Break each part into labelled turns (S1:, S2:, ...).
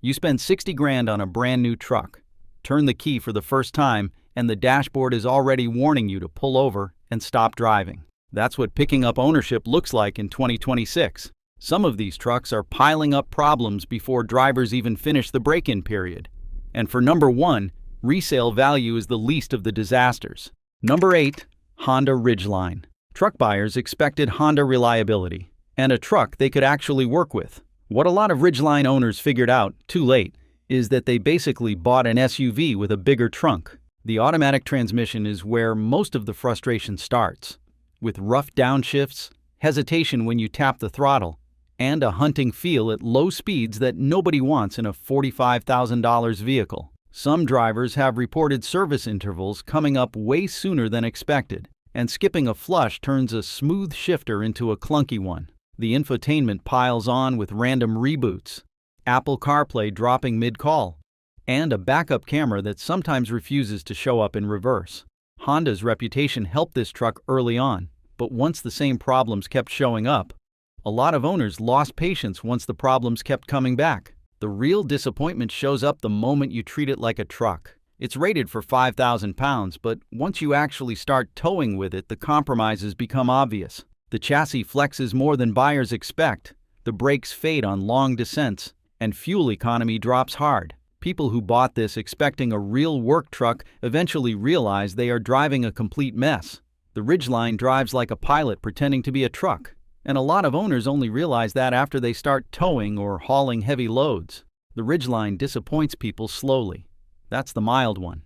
S1: You spend 60 grand on a brand new truck, turn the key for the first time, and the dashboard is already warning you to pull over and stop driving. That's what picking up ownership looks like in 2026. Some of these trucks are piling up problems before drivers even finish the break-in period. And for number 1, resale value is the least of the disasters. Number 8, Honda Ridgeline. Truck buyers expected Honda reliability and a truck they could actually work with. What a lot of Ridgeline owners figured out, too late, is that they basically bought an SUV with a bigger trunk. The automatic transmission is where most of the frustration starts, with rough downshifts, hesitation when you tap the throttle, and a hunting feel at low speeds that nobody wants in a $45,000 vehicle. Some drivers have reported service intervals coming up way sooner than expected, and skipping a flush turns a smooth shifter into a clunky one. The infotainment piles on with random reboots, Apple CarPlay dropping mid-call, and a backup camera that sometimes refuses to show up in reverse. Honda's reputation helped this truck early on, but once the same problems kept showing up, a lot of owners lost patience once the problems kept coming back. The real disappointment shows up the moment you treat it like a truck. It's rated for 5,000 pounds, but once you actually start towing with it, the compromises become obvious. The chassis flexes more than buyers expect, the brakes fade on long descents, and fuel economy drops hard. People who bought this expecting a real work truck eventually realize they are driving a complete mess. The Ridgeline drives like a pilot pretending to be a truck, and a lot of owners only realize that after they start towing or hauling heavy loads. The Ridgeline disappoints people slowly. That's the mild one.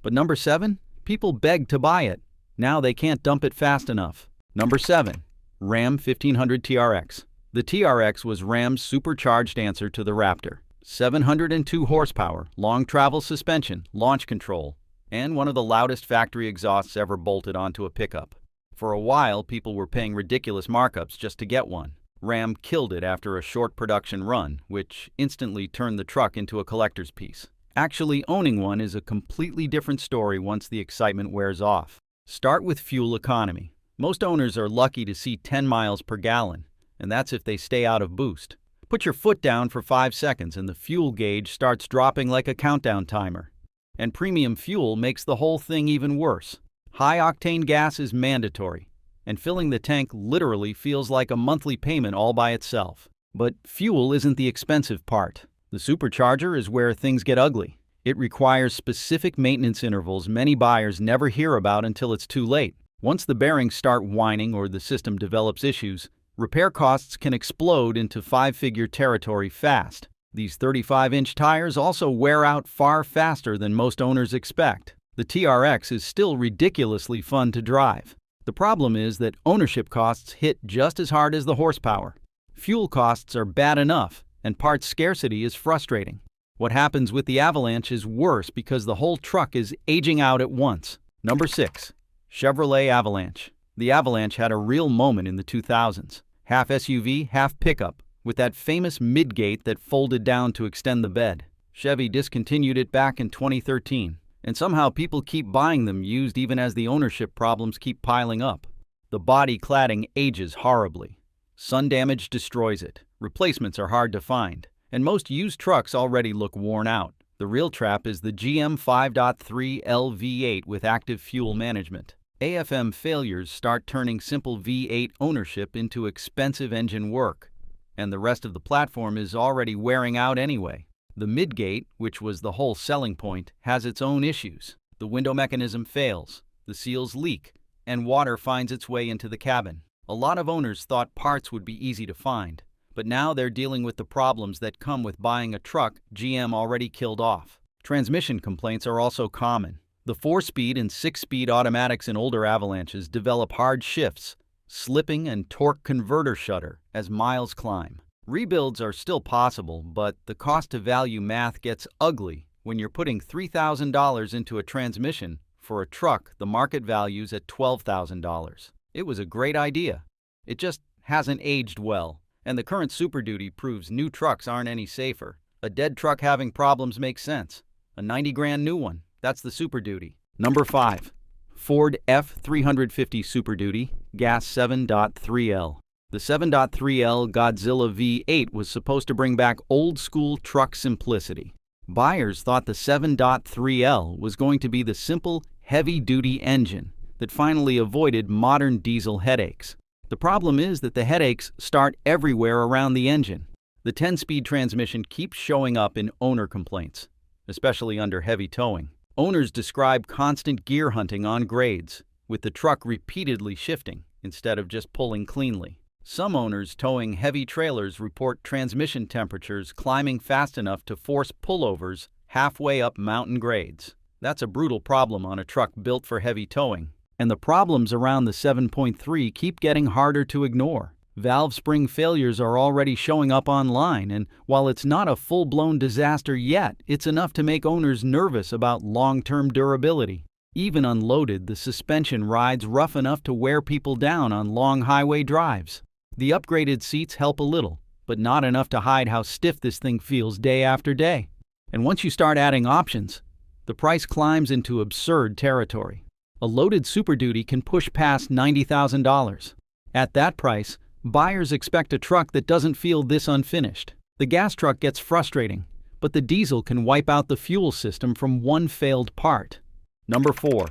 S1: But number 7, people beg to buy it. Now they can't dump it fast enough. Number 7, Ram 1500 TRX. The TRX was Ram's supercharged answer to the Raptor. 702 horsepower, long travel suspension, launch control, and one of the loudest factory exhausts ever bolted onto a pickup. For a while, people were paying ridiculous markups just to get one. Ram killed it after a short production run, which instantly turned the truck into a collector's piece. Actually owning one is a completely different story once the excitement wears off. Start with fuel economy. Most owners are lucky to see 10 miles per gallon, and that's if they stay out of boost. Put your foot down for 5 seconds and the fuel gauge starts dropping like a countdown timer. And premium fuel makes the whole thing even worse. High-octane gas is mandatory, and filling the tank literally feels like a monthly payment all by itself. But fuel isn't the expensive part. The supercharger is where things get ugly. It requires specific maintenance intervals many buyers never hear about until it's too late. Once the bearings start whining or the system develops issues, repair costs can explode into 5-figure territory fast. These 35-inch tires also wear out far faster than most owners expect. The TRX is still ridiculously fun to drive. The problem is that ownership costs hit just as hard as the horsepower. Fuel costs are bad enough, and parts scarcity is frustrating. What happens with the Avalanche is worse because the whole truck is aging out at once. Number 6, Chevrolet Avalanche. The Avalanche had a real moment in the 2000s. Half SUV, half pickup, with that famous midgate that folded down to extend the bed. Chevy discontinued it back in 2013, and somehow people keep buying them used even as the ownership problems keep piling up. The body cladding ages horribly. Sun damage destroys it. Replacements are hard to find, and most used trucks already look worn out. The real trap is the GM 5.3L V8 with active fuel management. AFM failures start turning simple V8 ownership into expensive engine work, and the rest of the platform is already wearing out anyway. The midgate, which was the whole selling point, has its own issues. The window mechanism fails, the seals leak, and water finds its way into the cabin. A lot of owners thought parts would be easy to find, but now they're dealing with the problems that come with buying a truck GM already killed off. Transmission complaints are also common. The 4-speed and 6-speed automatics in older Avalanches develop hard shifts, slipping and torque converter shudder as miles climb. Rebuilds are still possible, but the cost-to-value math gets ugly when you're putting $3,000 into a transmission for a truck the market value's at $12,000. It was a great idea. It just hasn't aged well, and the current Super Duty proves new trucks aren't any safer. A dead truck having problems makes sense. A 90 grand new one, that's the Super Duty. Number 5, Ford F350 Super Duty, gas 7.3L. The 7.3L Godzilla V8 was supposed to bring back old-school truck simplicity. Buyers thought the 7.3L was going to be the simple, heavy-duty engine that finally avoided modern diesel headaches. The problem is that the headaches start everywhere around the engine. The 10-speed transmission keeps showing up in owner complaints, especially under heavy towing. Owners describe constant gear hunting on grades, with the truck repeatedly shifting instead of just pulling cleanly. Some owners towing heavy trailers report transmission temperatures climbing fast enough to force pullovers halfway up mountain grades. That's a brutal problem on a truck built for heavy towing. And the problems around the 7.3 keep getting harder to ignore. Valve spring failures are already showing up online, and while it's not a full-blown disaster yet, it's enough to make owners nervous about long-term durability. Even unloaded, the suspension rides rough enough to wear people down on long highway drives. The upgraded seats help a little, but not enough to hide how stiff this thing feels day after day. And once you start adding options, the price climbs into absurd territory. A loaded Super Duty can push past $90,000. At that price, buyers expect a truck that doesn't feel this unfinished. The gas truck gets frustrating, but the diesel can wipe out the fuel system from one failed part. Number 4.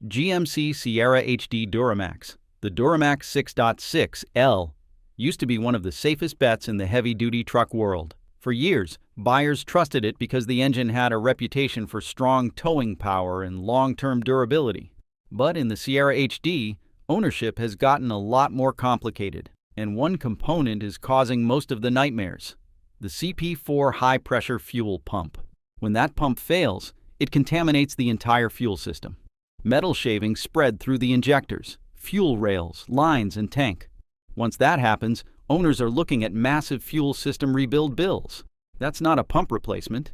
S1: GMC Sierra HD Duramax. The Duramax 6.6L used to be one of the safest bets in the heavy-duty truck world. For years, buyers trusted it because the engine had a reputation for strong towing power and long-term durability. But in the Sierra HD, ownership has gotten a lot more complicated, and one component is causing most of the nightmares: the CP4 high-pressure fuel pump. When that pump fails, it contaminates the entire fuel system. Metal shavings spread through the injectors, fuel rails, lines, and tank. Once that happens, owners are looking at massive fuel system rebuild bills. That's not a pump replacement.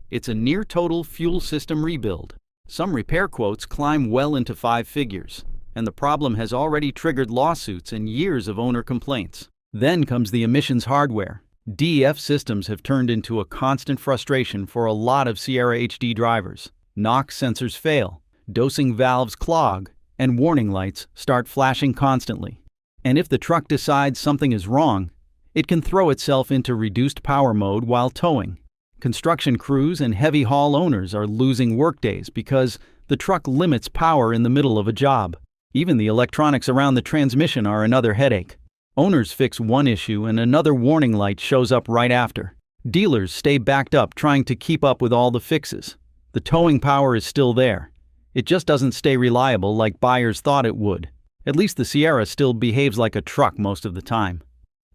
S1: It's a near-total fuel system rebuild. Some repair quotes climb well into 5 figures, and the problem has already triggered lawsuits and years of owner complaints. Then comes the emissions hardware. DEF systems have turned into a constant frustration for a lot of Sierra HD drivers. NOx sensors fail, dosing valves clog, and warning lights start flashing constantly. And if the truck decides something is wrong, it can throw itself into reduced power mode while towing. Construction crews and heavy haul owners are losing workdays because the truck limits power in the middle of a job. Even the electronics around the transmission are another headache. Owners fix one issue and another warning light shows up right after. Dealers stay backed up trying to keep up with all the fixes. The towing power is still there. It just doesn't stay reliable like buyers thought it would. At least the Sierra still behaves like a truck most of the time.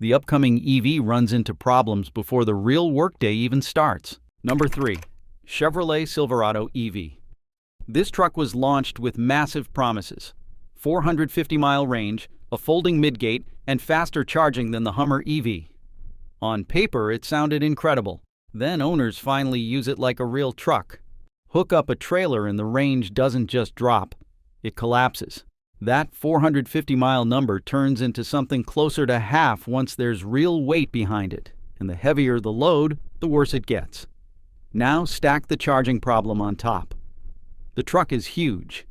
S1: The upcoming EV runs into problems before the real workday even starts. Number 3. Chevrolet Silverado EV. This truck was launched with massive promises: 450-mile range, a folding midgate, and faster charging than the Hummer EV. On paper, it sounded incredible. Then owners finally use it like a real truck. Hook up a trailer and the range doesn't just drop, it collapses. That 450-mile number turns into something closer to half once there's real weight behind it, and the heavier the load, the worse it gets. Now stack the charging problem on top. The truck is huge.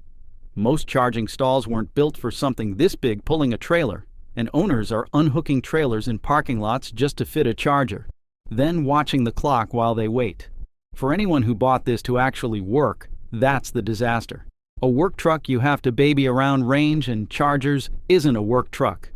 S1: Most charging stalls weren't built for something this big pulling a trailer, and owners are unhooking trailers in parking lots just to fit a charger, then watching the clock while they wait. For anyone who bought this to actually work, that's the disaster. A work truck you have to baby around range and chargers isn't a work truck.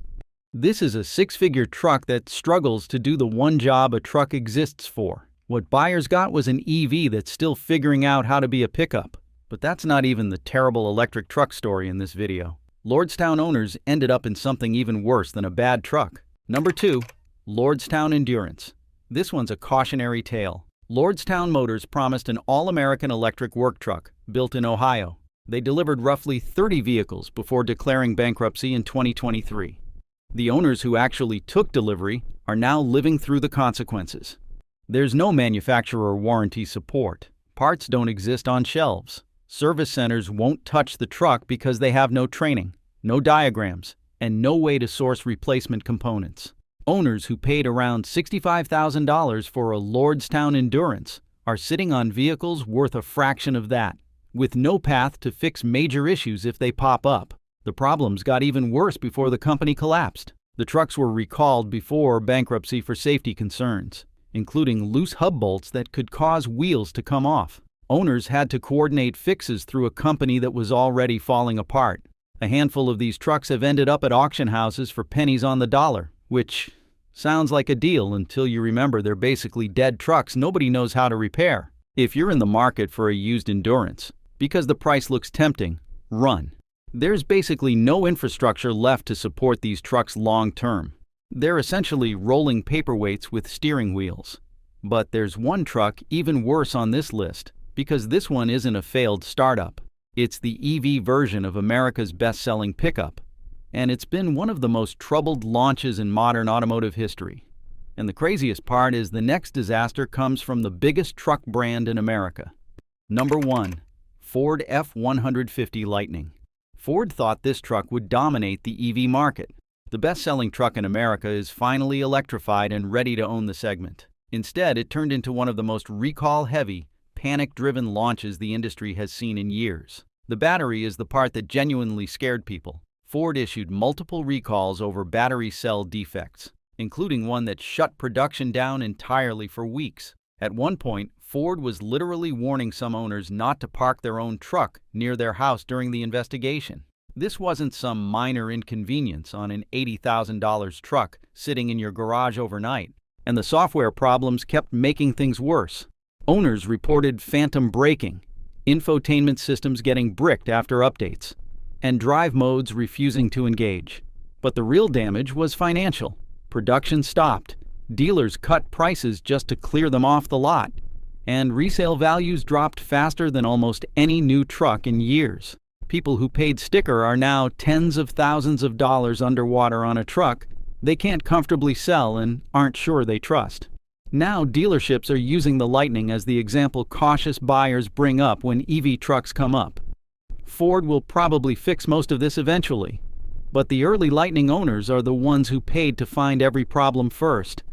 S1: This is a 6-figure truck that struggles to do the one job a truck exists for. What buyers got was an EV that's still figuring out how to be a pickup. But that's not even the terrible electric truck story in this video. Lordstown owners ended up in something even worse than a bad truck. Number 2. Lordstown Endurance. This one's a cautionary tale. Lordstown Motors promised an all-American electric work truck built in Ohio. They delivered roughly 30 vehicles before declaring bankruptcy in 2023. The owners who actually took delivery are now living through the consequences. There's no manufacturer warranty support. Parts don't exist on shelves. Service centers won't touch the truck because they have no training, no diagrams, and no way to source replacement components. Owners who paid around $65,000 for a Lordstown Endurance are sitting on vehicles worth a fraction of that, with no path to fix major issues if they pop up. The problems got even worse before the company collapsed. The trucks were recalled before bankruptcy for safety concerns, including loose hub bolts that could cause wheels to come off. Owners had to coordinate fixes through a company that was already falling apart. A handful of these trucks have ended up at auction houses for pennies on the dollar, which sounds like a deal until you remember they're basically dead trucks nobody knows how to repair. If you're in the market for a used Endurance, because the price looks tempting, run. There's basically no infrastructure left to support these trucks long term. They're essentially rolling paperweights with steering wheels. But there's one truck even worse on this list, because this one isn't a failed startup. It's the EV version of America's best-selling pickup, and it's been one of the most troubled launches in modern automotive history. And the craziest part is the next disaster comes from the biggest truck brand in America. Number 1. Ford F-150 Lightning. Ford thought this truck would dominate the EV market. The best-selling truck in America is finally electrified and ready to own the segment. Instead, it turned into one of the most recall-heavy, panic-driven launches the industry has seen in years. The battery is the part that genuinely scared people. Ford issued multiple recalls over battery cell defects, including one that shut production down entirely for weeks. At one point, Ford was literally warning some owners not to park their own truck near their house during the investigation. This wasn't some minor inconvenience on an $80,000 truck sitting in your garage overnight, and the software problems kept making things worse. Owners reported phantom braking, infotainment systems getting bricked after updates, and drive modes refusing to engage. But the real damage was financial. Production stopped, dealers cut prices just to clear them off the lot, and resale values dropped faster than almost any new truck in years. People who paid sticker are now tens of thousands of dollars underwater on a truck they can't comfortably sell and aren't sure they trust. Now dealerships are using the Lightning as the example cautious buyers bring up when EV trucks come up. Ford will probably fix most of this eventually, but the early Lightning owners are the ones who paid to find every problem first.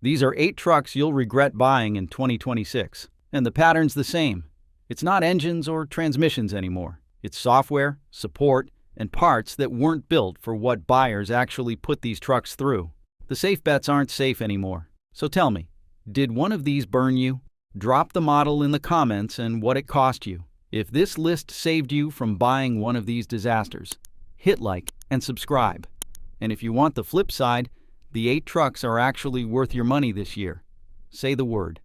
S1: These are 8 trucks you'll regret buying in 2026, and the pattern's the same. It's not engines or transmissions anymore. It's software, support, and parts that weren't built for what buyers actually put these trucks through. The safe bets aren't safe anymore. So tell me, did one of these burn you? Drop the model in the comments and what it cost you. If this list saved you from buying one of these disasters, hit like and subscribe. And if you want the flip side, the 8 trucks are actually worth your money this year. Say the word.